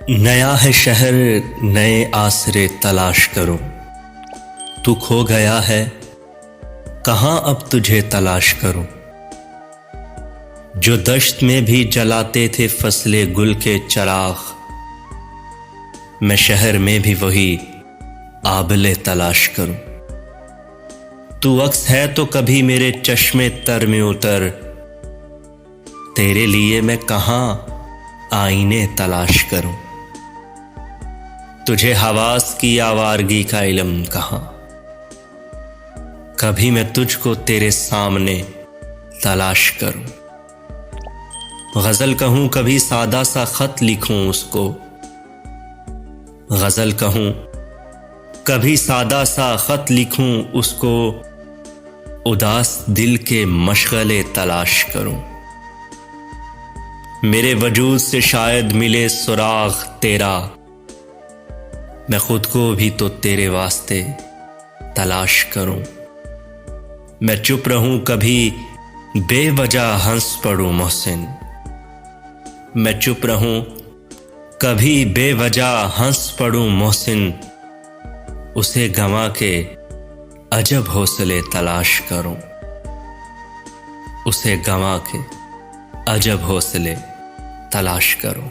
नया है शहर, नए आसरे तलाश करूं। तू खो गया है, कहां अब तुझे तलाश करूं। जो दश्त में भी जलाते थे फसले गुल के चिराग, मैं शहर में भी वही आबले तलाश करूं। तू अक्स है तो कभी मेरे चश्मे तर में उतर, तेरे लिए मैं कहां आईने तलाश करूं। तुझे हवास की आवारगी का इल्म कहां, कभी मैं तुझको तेरे सामने तलाश करूं। गजल कहूं कभी सादा सा खत लिखूं उसको, गजल कहूं कभी सादा सा खत लिखूं उसको, उदास दिल के मशगले तलाश करूं। मेरे वजूद से शायद मिले सुराग तेरा, मैं खुद को भी तो तेरे वास्ते तलाश करूं। मैं चुप रहूं कभी बेवजह हंस पड़ूं मोहसिन, मैं चुप रहूं कभी बेवजह हंस पड़ूं मोहसिन, उसे गंवा के अजब हौसले तलाश करूं। उसे गंवा के अजब हौसले तलाश करूं।